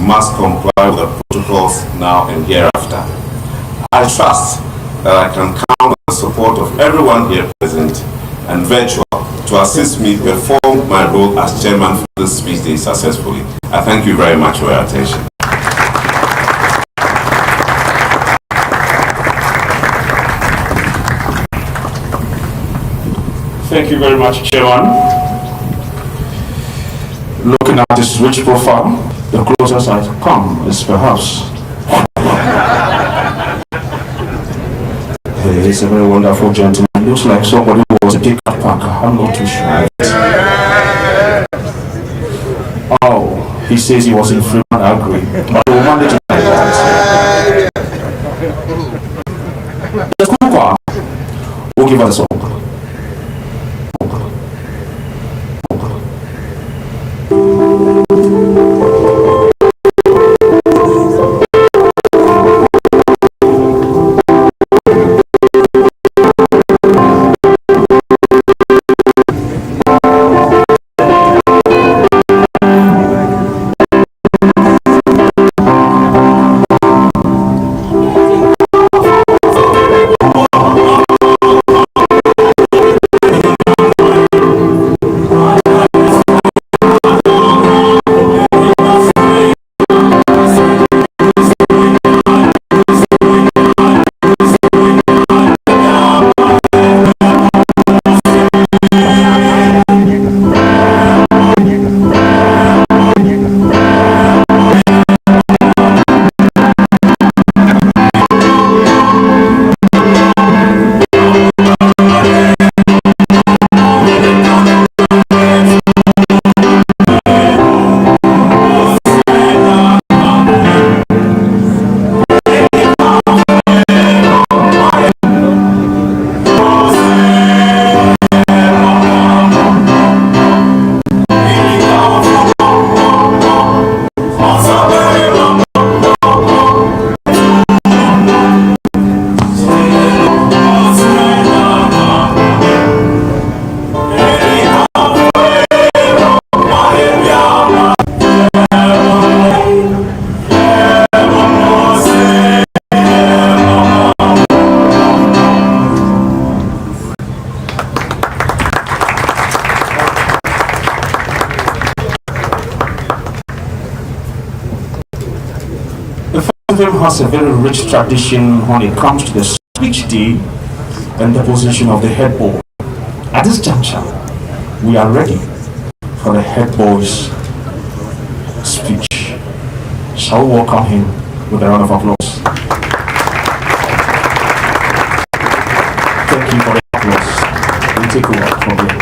must comply with the protocols now and hereafter. I trust that I can count on the support of everyone here present and virtual to assist me perform my role as chairman for this speech day successfully. I thank you very much for your attention. Thank you very much, Chairman. Looking at this rich profile, the closest I come is perhaps. He's a very wonderful gentleman. Looks like somebody who was a kick packer. I'm not too sure. Oh, he says he was in Freeman Agri. But we'll manage it like that. The school choir will give us a song. Mfantsipim has a very rich tradition when it comes to the speech day and the position of the head boy. At this juncture, we are ready for the head boy's speech. Shall we welcome him with a round of applause? Thank you for the applause. We take over from here.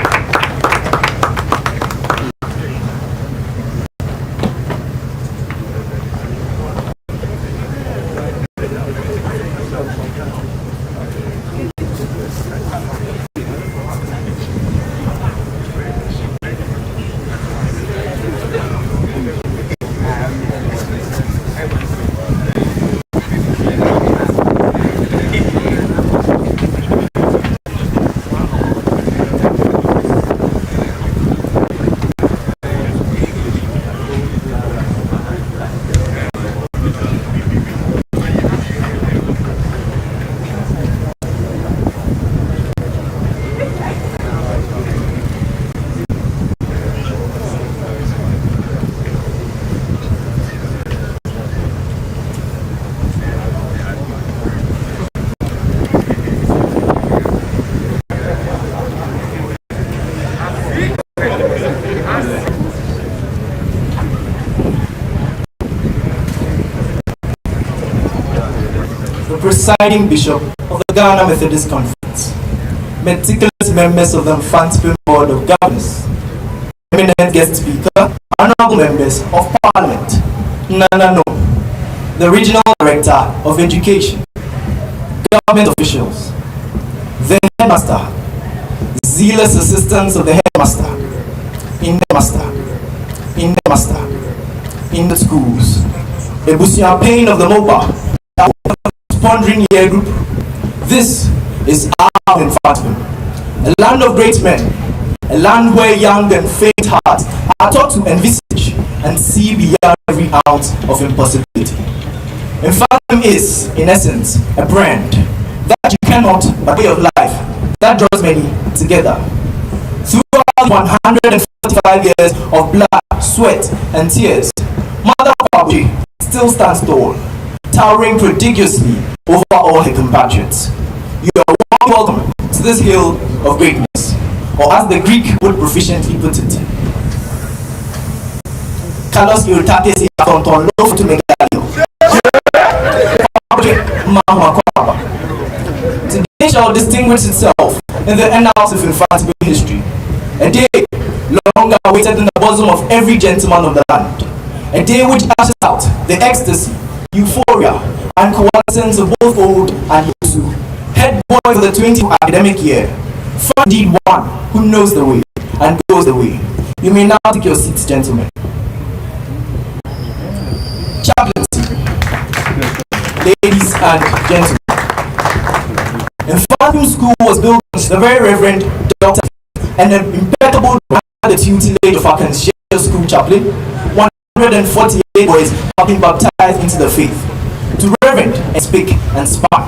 Presiding Bishop of the Ghana Methodist Conference, meticulous members of the Mfantsipim Board of Governors, eminent guest speaker, honorable members of Parliament, the Regional Director of Education, government officials, the Headmaster, zealous assistants of the Headmaster, in the schools, a Busia pain of the MOPA, pondering year group. This is our Mfantsipim, a land of great men, a land where young and faint hearts are taught to envisage and see beyond every ounce of impossibility. Mfantsipim is, in essence, a brand that you cannot, but way of life that draws many together. Throughout 145 years of blood, sweat, and tears, Mother Kwabuchi still stands tall, towering prodigiously over all her compatriots. You are welcome to this hill of greatness, or as the Greek would proficiently put it, Carlos Irutates Ifonton Lof to Megalio. Today shall distinguish itself in the annals of Mfantsipim history. A day long awaited in the bosom of every gentleman of the land. A day which ushers out the ecstasy, euphoria, and coalescence of both old and young. Head boy for the 20th academic year. For indeed one who knows the way and goes the way. You may now take your seats, gentlemen. Chaplaincy, ladies and gentlemen. Mfantsipim School was built by the very Reverend Dr. and an impeccable the tutelage of our conscientious school chaplain, 148 boys have been baptized into the faith. To Reverend and Speak and Span,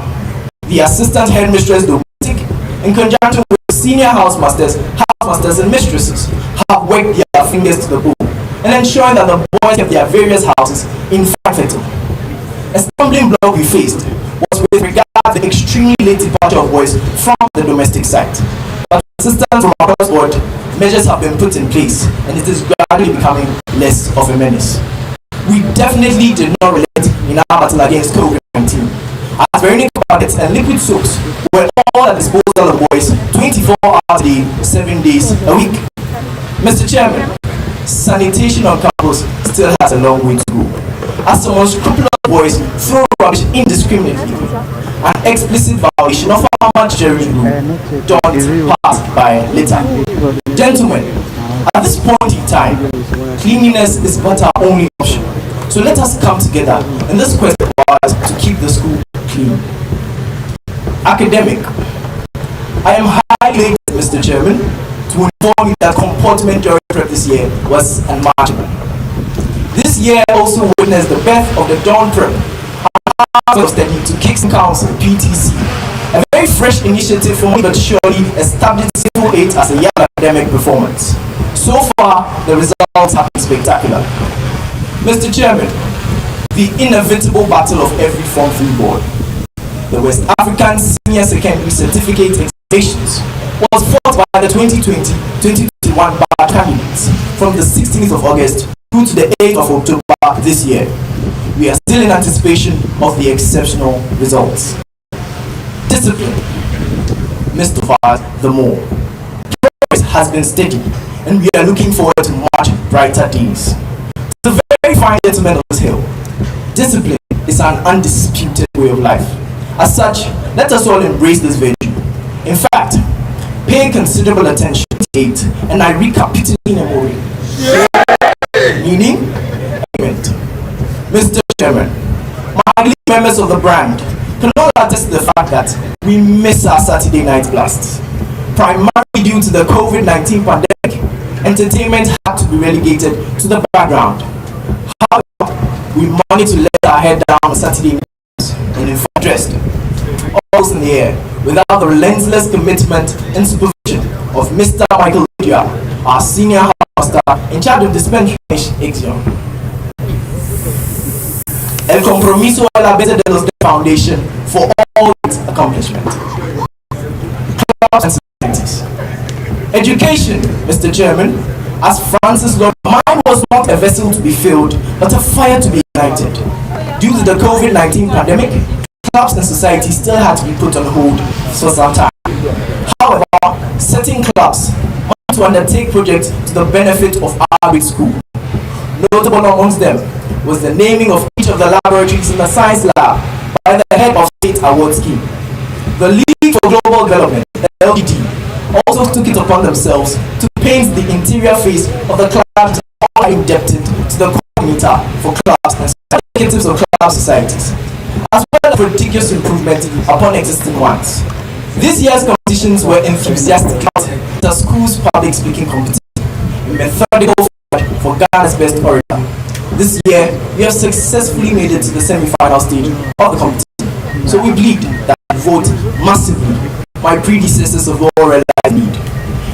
the assistant headmistress domestic, in conjunction with senior housemasters and mistresses, have worked their fingers to the bone and ensuring that the boys have their various houses in fine fettle. A stumbling block we faced was with regard to the extremely late departure of boys from the domestic side. But assistance from across board, measures have been put in place and it is gradually becoming less of a menace. We definitely did not relent in our battle against COVID-19. As Veronica packets and liquid soaps were all at the disposal of boys 24 hours a day, 7 days a week. Mr. Chairman, sanitation on campus still has a long way to go, as some unscrupulous boys throw rubbish indiscriminately, an explicit violation of our much cherished rule, don't pass by litter. Gentlemen, at this point in time, cleanliness is but our only option. So let us come together in this quest of ours to keep the school clean. Academic. I am highly elated, Mr. Chairman, to inform you that comportment during prep this year was unmatchable. This year also witnessed the birth of the Dawn Prep, of study to Kicks Council PTC, a very fresh initiative for me but surely established Civil 8 as a young academic performance. So far, the results have been spectacular. Mr. Chairman, the inevitable battle of every Form 3 board, the West African Senior Secondary Certificate Examinations, was fought by the 2020-2021 bar candidates from the 16th of August through to the 8th of October this year. We are still in anticipation of the exceptional results. Discipline, Mr. Fars, the more. Progress has been steady, and we are looking forward to much brighter days. To the very fine gentlemen of this hill, discipline is an undisputed way of life. As such, let us all embrace this virtue. In fact, pay considerable attention to it, and I recapitulate in a memory. Meaning, Mr. Chairman, my members of the brand can all attest to the fact that we miss our Saturday night blasts. Primarily due to the COVID-19 pandemic, entertainment had to be relegated to the background. However, we managed to let our head down on Saturday nights and in full dressed, all in the air, without the relentless commitment and supervision of Mr. Michael Lydia, our senior house in charge of dispensary exam. El compromiso a la base de los foundation for all its accomplishment. Clubs and societies. Education, Mr. Chairman, as Francis Lord, mine was not a vessel to be filled, but a fire to be ignited. Due to the COVID-19 pandemic, clubs and societies still had to be put on hold for some time. However, certain clubs want to undertake projects to the benefit of our big school. Notable amongst them was the naming of each of the laboratories in the science lab by the head of state award scheme. The League for Global Development, LGD, also took it upon themselves to paint the interior face of the clubs, all indebted to the coordinator for clubs and executives of club societies, as well as prodigious improvement upon existing ones. This year's competitions were enthusiastic, the school's public speaking competition, methodical for Ghana's best orator. This year, we have successfully made it to the semi-final stage of the competition. So we plead that you vote massively. My predecessors have all realized need,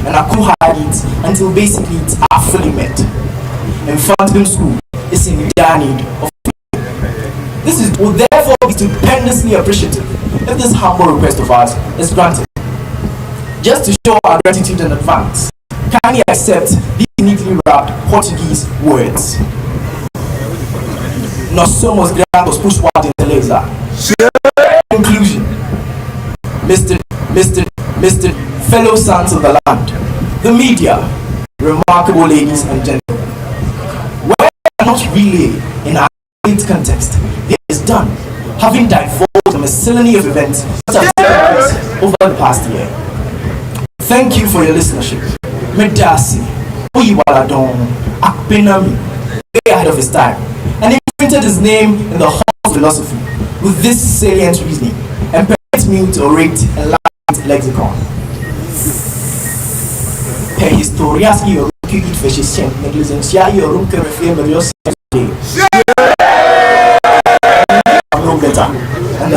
and I co-hide it until basically it's fully met. Mfantsipim School is in dire need of will therefore be stupendously appreciative if this humble request of ours is granted. Just to show our gratitude in advance, kindly accept these neatly wrapped Portuguese words. Nós somos gratos por sua gentileza. Conclusion. Mr. Fellow sons of the land, the media, remarkable ladies and gentlemen, where not really in our context, it is done, having divulged a miscellany of events that have taken place over the past year. Thank you for your listenership. Medasi, Uyiwaladon, Akpenami, way ahead of his time, and he printed his name in the hall of philosophy with this salient reasoning, and permits me to orate enlightened lexicon. Per historias y orunque it fechescent, negligencia y orunque reflame melios no better. And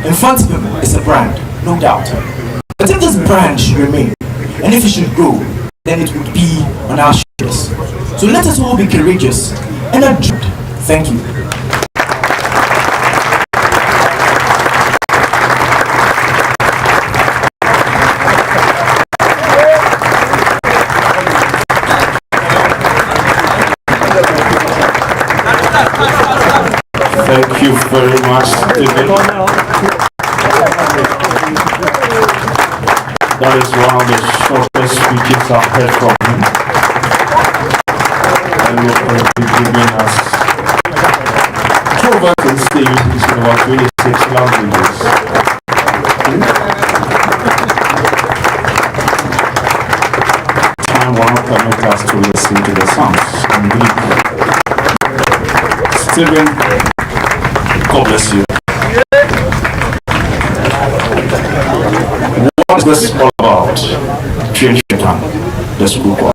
Mfantsipim is a brand, no doubt. But if this brand should remain, and if it should grow, then it would be on our shoulders. So let us all be courageous and adjust. Thank you. Thank you very much, Stephen. That is one of the shortest speeches I've heard from him. And we're going to be giving us 2 of us on stage is in about 26 languages. Time will not permit us to listen to the songs in Greek. Stephen, God bless you. What is this all about? Change your tongue. The school choir.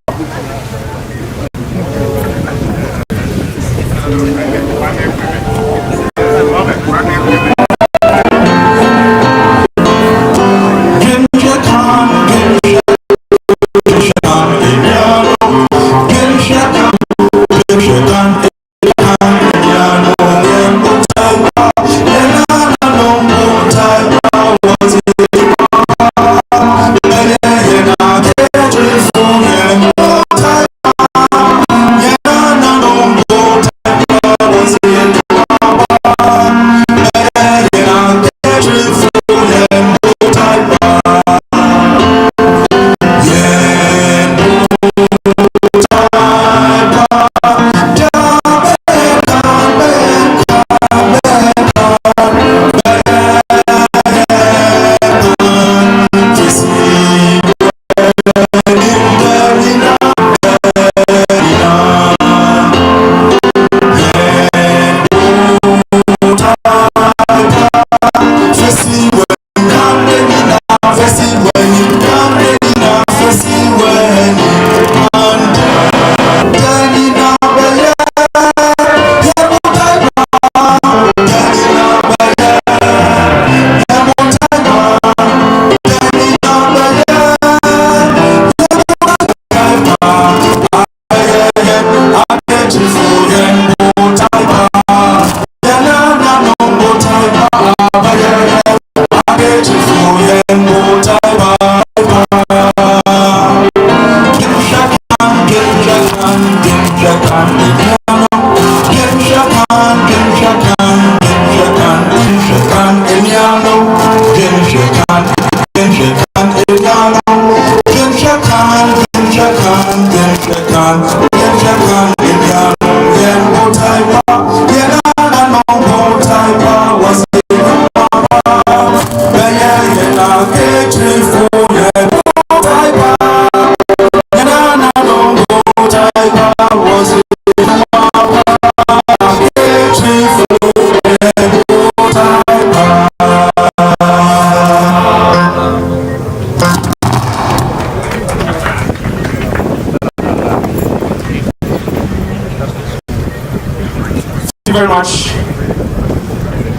very much.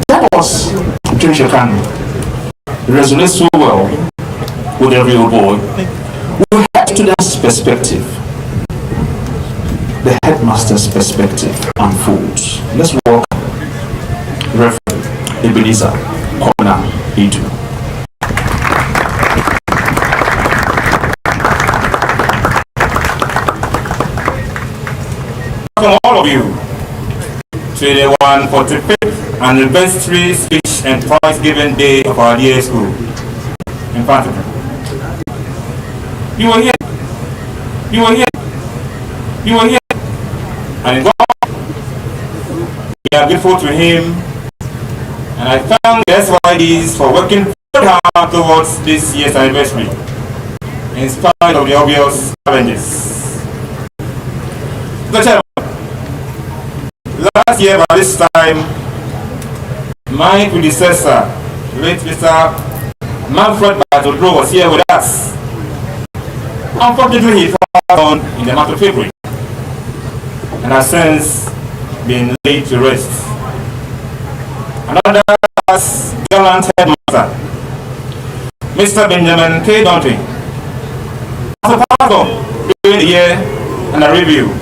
That was Kinshakan. It resonates so well with every old boy. We head to that perspective. The headmaster's perspective unfolds. Let's walk Reverend Ebenezer Kona Itu. Welcome all of you to the 145th anniversary speech and prize giving day of our dear school in Mfantsipim. You were here. You were here. You were here. And God, we are grateful to Him, and I thank the SYDs for working very hard towards this year's anniversary, in spite of the obvious challenges. The chairman, last year by this time, my predecessor, late Mr. Manfred Bartoldo, was here with us. Unfortunately, he passed on in the month of February, and has since been laid to rest. Another gallant headmaster, Mr. Benjamin K. Dante, has passed on during the year and a review,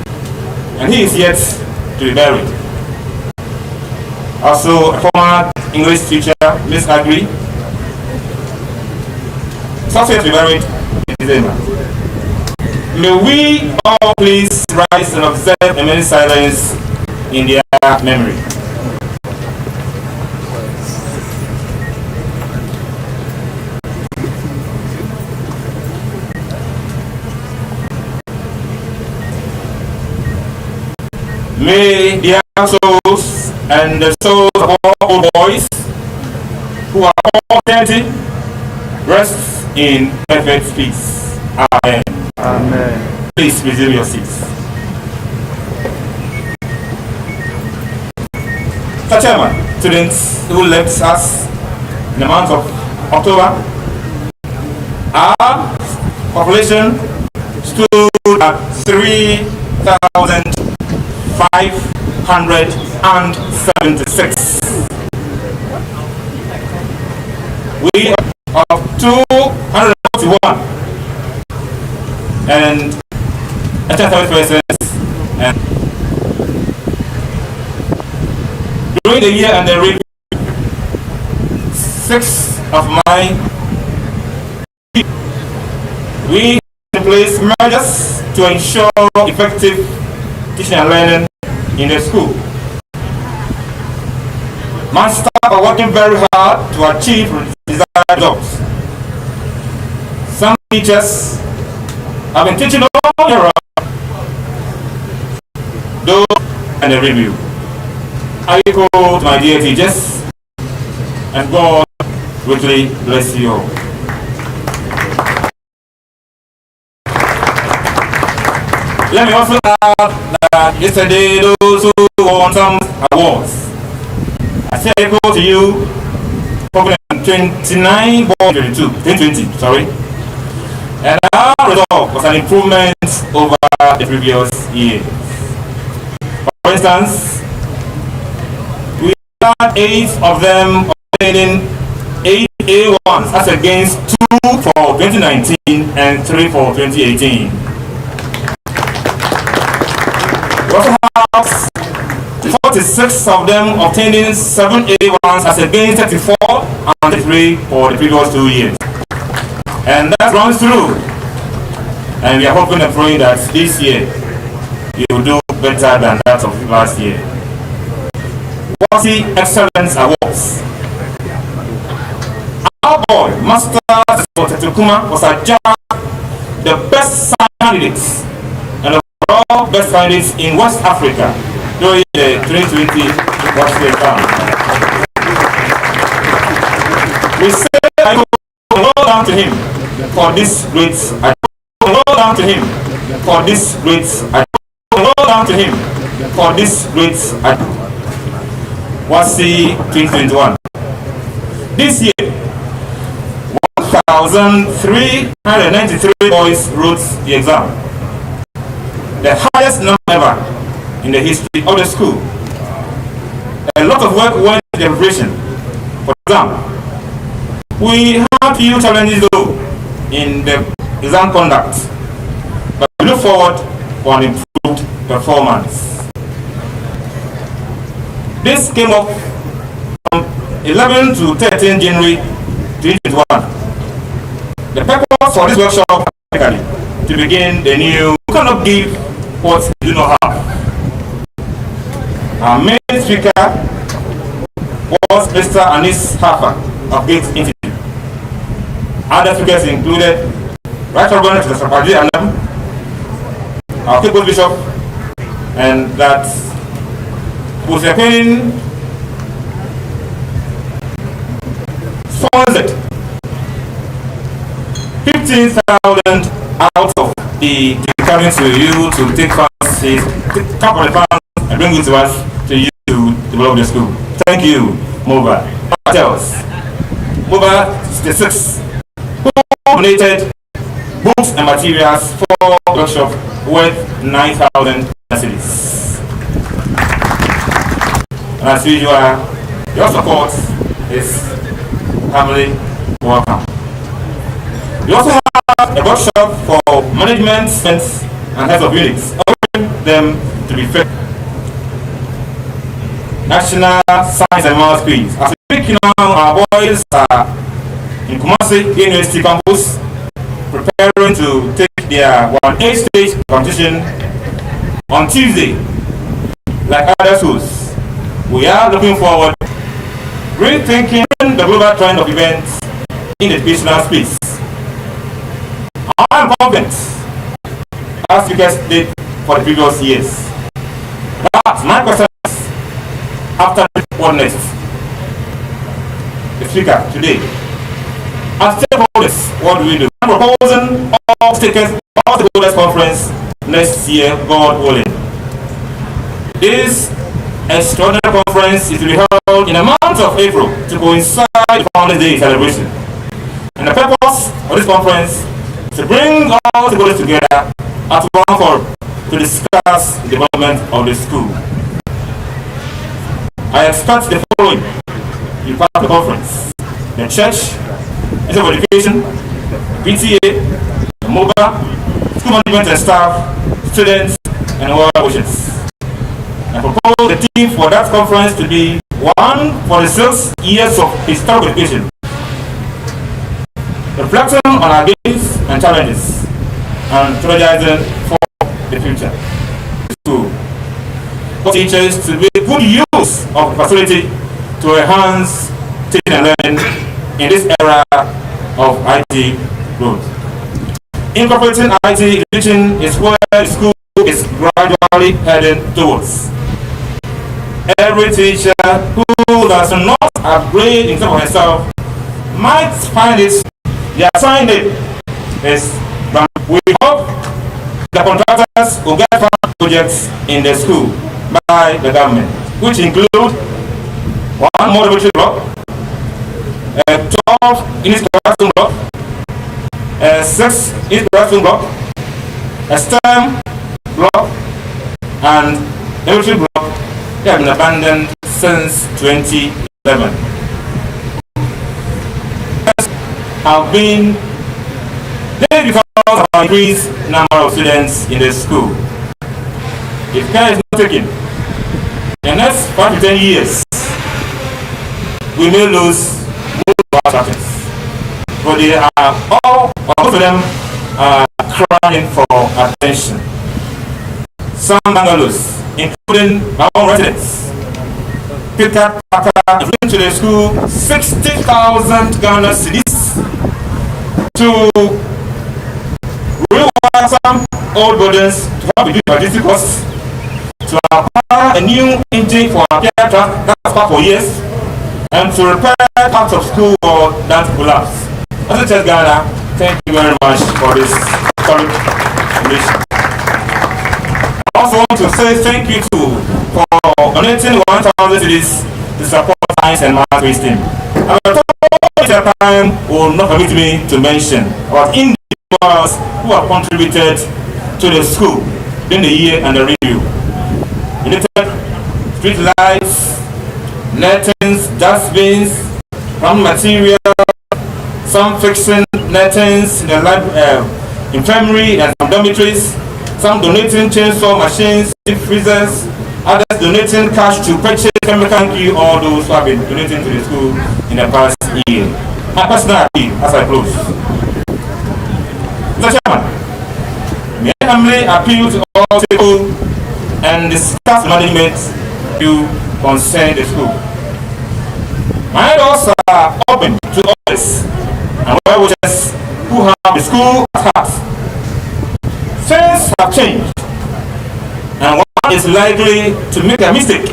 and he is yet to be buried. Also, a former English teacher, Miss Agri, is also yet to be buried in December. May we all please rise and observe a minute silence in their memory. May their souls and the souls of all old boys who are all 30 rest in perfect peace. Amen. Amen. Please resume your seats. Mr. Chairman, students who left us in the month of October, our population stood at 3,576. We are 241 and persons, and during the year and the review, 6 of my we in place measures to ensure effective teaching and learning in the school. My staff are working very hard to achieve desired results. Some teachers have been teaching all year round, those and the review. I echo to my dear teachers, and God richly bless you all. Let me also add that yesterday those who won some awards, I say echo to you for 29 born 2020, sorry. And our result was an improvement over the previous year. For instance, we had 8 of them obtaining 8 A1s as against 2 for 2019 and 3 for 2018. We also have 46 of them obtaining 7 A1s as against 34 and 33 for the previous 2 years. And that runs through. And we are hoping and praying that this year you will do better than that of last year. Quality Excellence Awards. Our boy, Master Tetukuma, was adjudged the best candidates and overall best candidates in West Africa during the 2020 World Exam. We say well down to him for this great well down to him for this great well down to him for this great WASSCE 2021. This year 1,393 boys wrote the exam, the highest number ever in the history of the school. a lot of work went into the preparation. For example, we had few challenges though in the exam conduct, but we look forward for an improved performance. This came up from 11 to 13 January 2021. The purpose for this workshop is to begin the new. You cannot give what you do not have. Our main speaker was Mr. Anis Hafa of Gates Institute. Other speakers included Right Reverend Mr. Paji Anam, our People's Bishop, and that was paying sponsored 15,000 out of the coming to you to take funds, come from the funds and bring it to us to you to develop the school. Thank you, MOBA. Hotels. MOBA 66, who donated books and materials for workshop worth 9,000 cedis. And as usual, your support is heavily welcome. We also have a workshop for management and heads of units, allowing them to be fair. National Science and Maths Quiz. As we speak now, our boys are in Kumasi University campus preparing to take their 1A stage competition on Tuesday. Like other schools, we are looking forward rethinking the global trend of events in the educational space. I'm confident, as you guys did for the previous years. But my question is, after what next? The speaker today. As stakeholders, what do we do? I'm proposing all stakeholders conference next year, God willing. This extraordinary conference is to be held in the month of April to coincide with the Founders Day celebration. And the purpose of this conference is to bring all stakeholders together at one forum to discuss the development of the school. I expect the following to be part of the conference: the church, Institute of Education, PTA, the MOBA, school management and staff, students, and well wishes. I propose the theme for that conference to be one for the 6 years of historical education, reflecting on our gains and challenges, and strategizing for the future. School for teachers to make good use of the facility to enhance teaching and learning in this era of IT growth. Incorporating IT education is where the school is gradually heading towards. Every teacher who does not upgrade himself or herself might find it, their assignment is, we hope the contractors will get fund projects in the school by the government, which include one more laboratory block, a 12-unit classroom block, a 6-unit classroom block, a STEM block, and laboratory block that have been abandoned since 2011. Have been there because of our increased number of students in the school. If care is not taken, in the next 5 to 10 years, we may lose most of our students. But they are all, most of them are crying for attention. Some bungalows, including our own residents, pick up and bring to the school 60,000 Ghana cedis to rewire some old buildings to help reduce logistic costs, to acquire a new engine for our care truck that's passed for years, and to repair parts of school or that collapse. As a church Ghana, thank you very much for this solid information. I also want to say thank you for donating 1,000 cedis to support science and math team. At time will not permit me to mention about individuals who have contributed to the school during the year and the review. Related street lights, nettings, dustbins, some material, some fixing nettings in the infirmary and some dormitories, some donating chainsaw machines, deep freezers, others donating cash to purchase chemical. Thank you all those who have been donating to the school in the past year. My personal appeal as I close. Mr. Chairman, may I humbly appeal to all stakeholders and discuss management to concern the school. My doors are open to others and well wishers who have the school at heart. Things have changed, and one is likely to make a mistake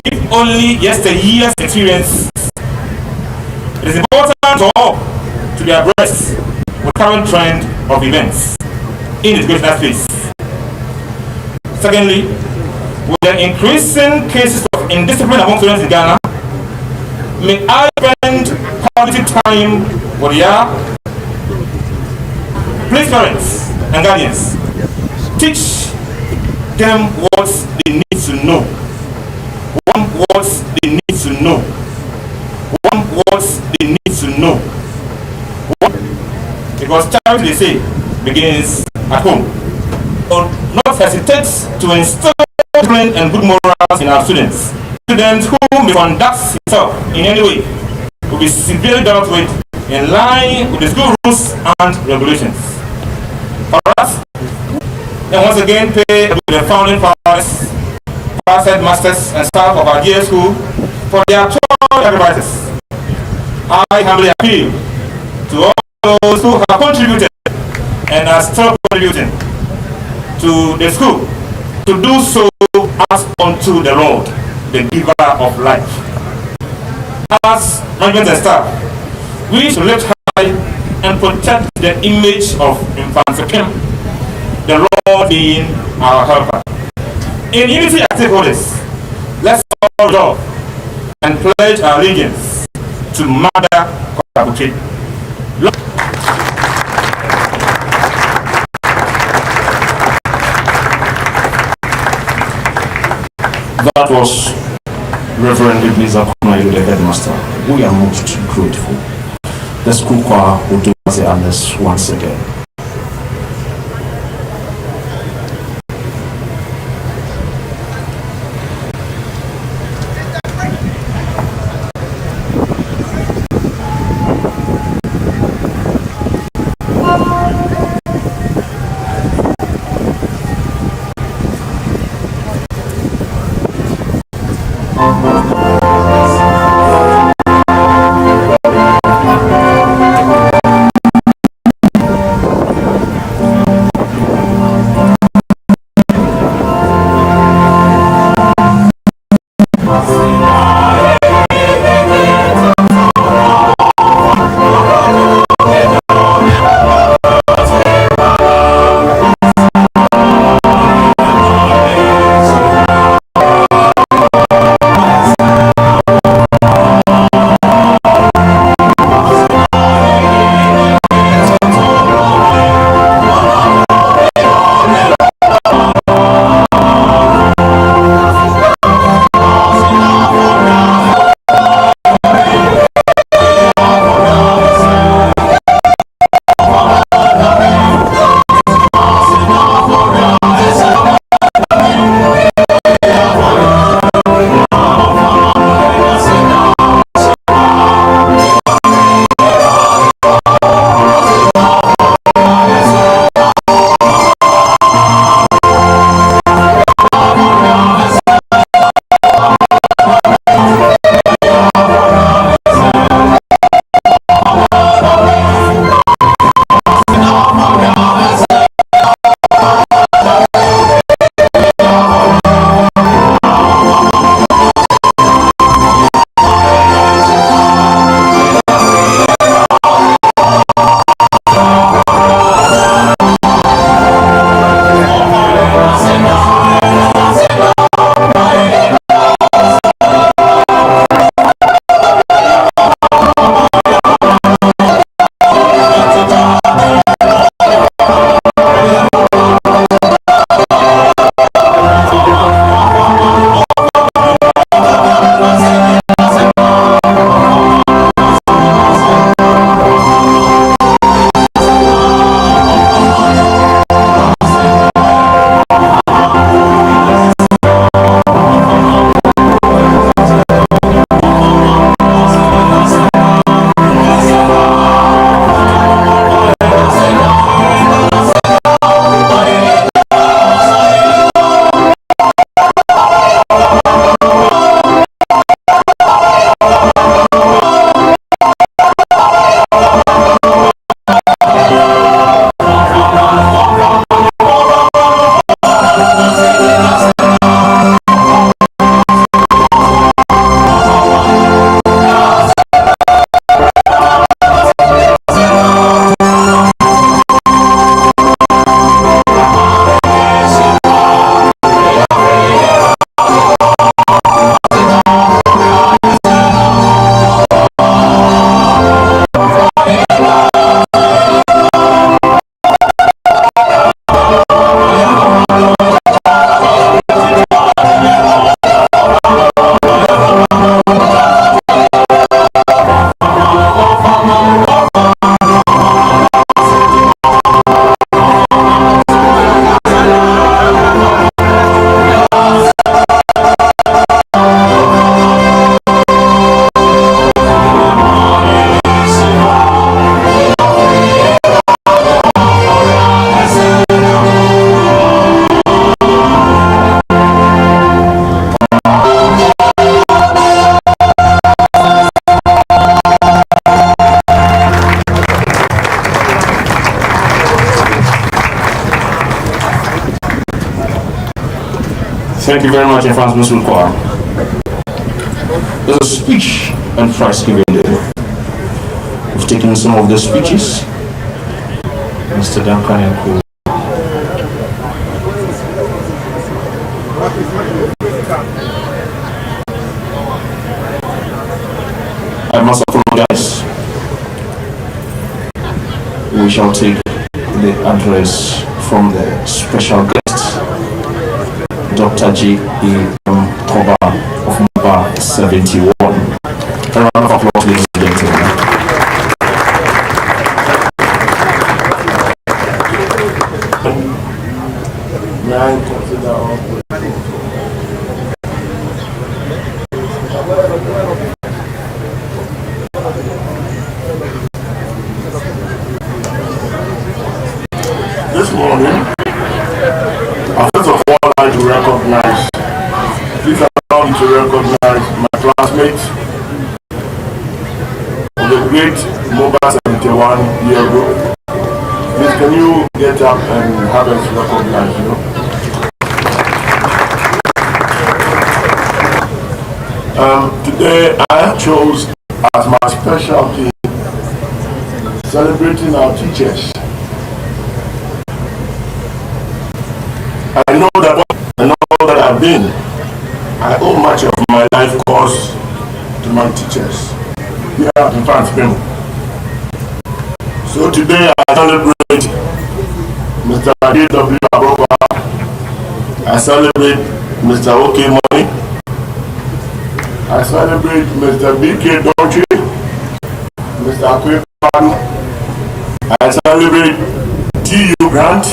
if only yesteryear's experience. It is important to all to be abreast with current trend of events in educational space. Secondly, with the increasing cases of indiscipline among students in Ghana, may I spend quality time with ya. Please, parents and guardians, teach them what they need to know. What they need to know. What they need to know. Because charity, they say, begins at home. Or not hesitate to instill discipline and good morals in our students. Students who may conduct himself in any way will be severely dealt with in line with the school rules and regulations. For us, then once again pay the founding fathers, past headmasters and staff of our dear school for their total sacrifices. I humbly appeal to all those who have contributed and are still contributing to the school to do so as unto the Lord, the giver of life. As management and staff, we should lift high and protect the image of Mfantsipim, the Lord being our helper. In unity as stakeholders, let's all resolve and pledge our allegiance to Mother Korabuchi. That was Reverend Ebenezer, the headmaster. We are most grateful. The school choir will do us the honors once again. Thank you very much, Mfantsipim. There's a speech and prize giving day. We've taken some of the speeches. Mr. Duncan Yanko. I must apologize. We shall take the address from the special guest, Dr. J.E. Toba of Mba 71. A round of applause, ladies and gentlemen. May I consider all this morning, I first of all like to recognize, please allow me to recognize my classmates of the great Mobile 71 year group. Please, can you get up and have us recognize you? Today I chose as my specialty celebrating our teachers. I know that I've been. I owe much of my life course to my teachers here at Mfantsipim. So today I celebrate Mr. D.W. Aroba. I celebrate Mr. OK Money. I celebrate Mr. B.K. Donchi, Mr. Akwepan. I celebrate T.U. Grant,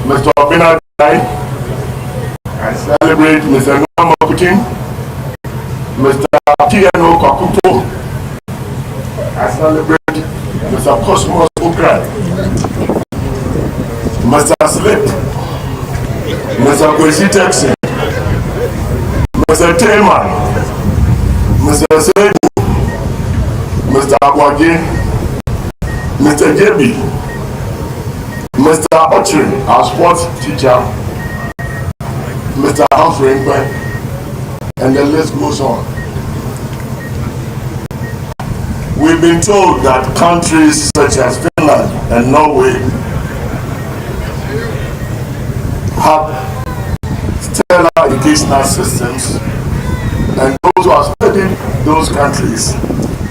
Mr. Obinadai. I celebrate Mr. Noam Putin, Mr. T.N.O. Kakupo. I celebrate Mr. Cosmos Ukran, Mr. Slip, Mr. Kwesi Texan, Mr. Tayman, Mr. Sedu, Mr. Akwagi, Mr. JB, Mr. Ochiri, our sports teacher, Mr. Humphrey Nkwe, and the list goes on. We've been told that countries such as Finland and Norway have stellar educational systems, and those who have studied those countries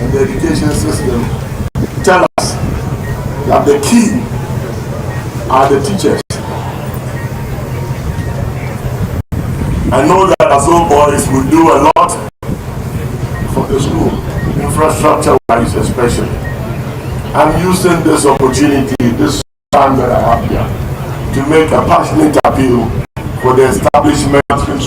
and the education system tell us that the key are the teachers. I know that as old boys we do a lot for the school, infrastructure wise especially. I'm using this opportunity, this time that I have here, to make a passionate appeal for the establishment of this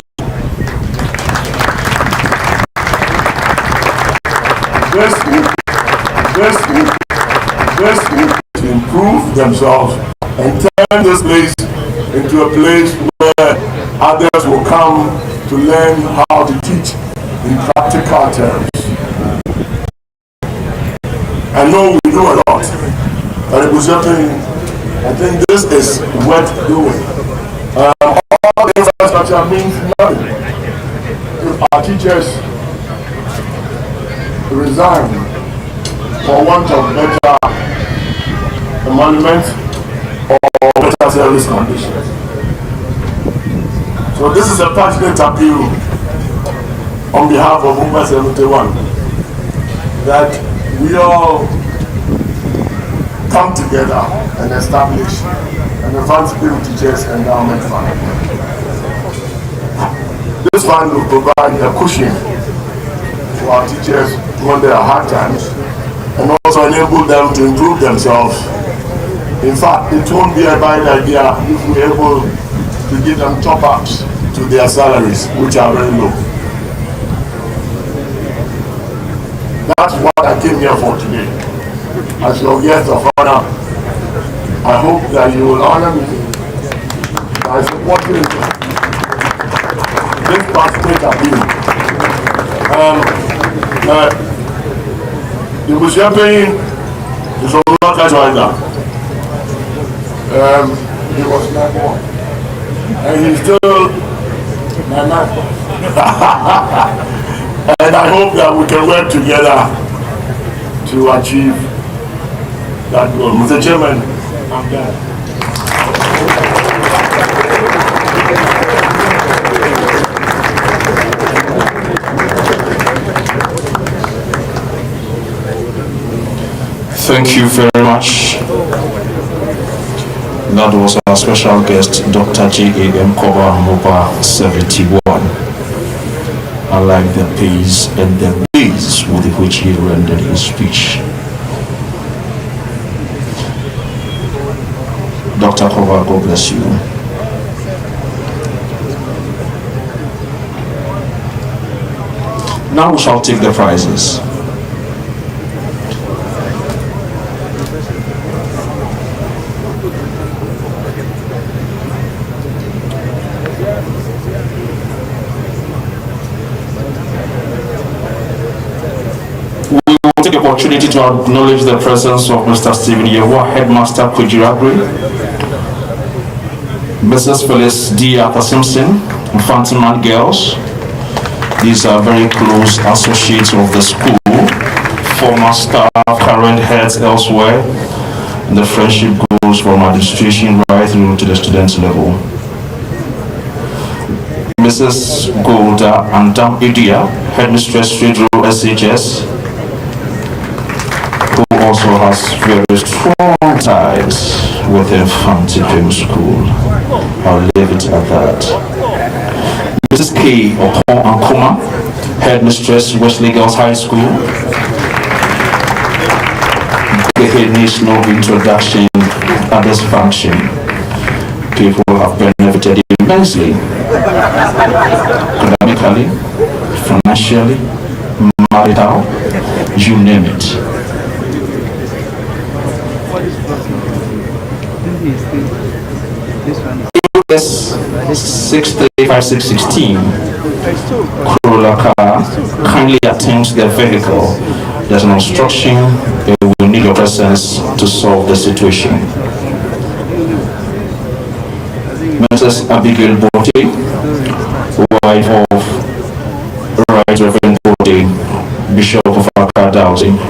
to improve themselves and turn this place into a place where others will come to learn how to teach in practical terms. I know we do a lot, but it was something, I think this is worth doing. All the infrastructure means nothing if our teachers resign for want of better emoluments or better service conditions. So this is a passionate appeal on behalf of Mba 71 that we all come together and establish an Mfantsipim Teachers Endowment Fund. This fund will provide a cushion for our teachers when there are hard times and also enable them to improve themselves. In fact, it won't be a bad idea if we're able to give them top-ups to their salaries, which are very low. That's what I came here for today. As your guest of honor, I hope that you will honor me by supporting this passionate appeal. The Mfantsipim is a local joiner. He was not born. And he's still And I hope that we can work together to achieve that goal. Mr. Chairman, I'm done. Thank you very much. That was our special guest, Dr. J.A.M. Koba Moba 71. I like the pace and the pace with which he rendered his speech. Dr. Koba, God bless you. Now we shall take the prizes. We will take the opportunity to acknowledge the presence of Mr. Stephen Yewa, Headmaster Kujiragri, Mrs. Phyllis D. Arthur Simpson, Mfantsipim girls. These are very close associates of the school, former staff, current heads elsewhere. And the friendship goes from administration right through to the student level. Mrs. Golda Andam Idia, Headmistress Federal SHS, who also has very strong ties with the Mfantsipim school. I'll leave it at that. Mrs. K. Opon Ankuma, Headmistress Wesley Girls High School. The needs no introduction at this function. People have benefited immensely, academically, financially, marital, you name it. US 635616 Corolla car kindly attends the vehicle. There's an obstruction. We need your presence to solve the situation. Mrs. Abigail Bote, wife of Right Reverend Bote, Bishop of Accra Dowsing,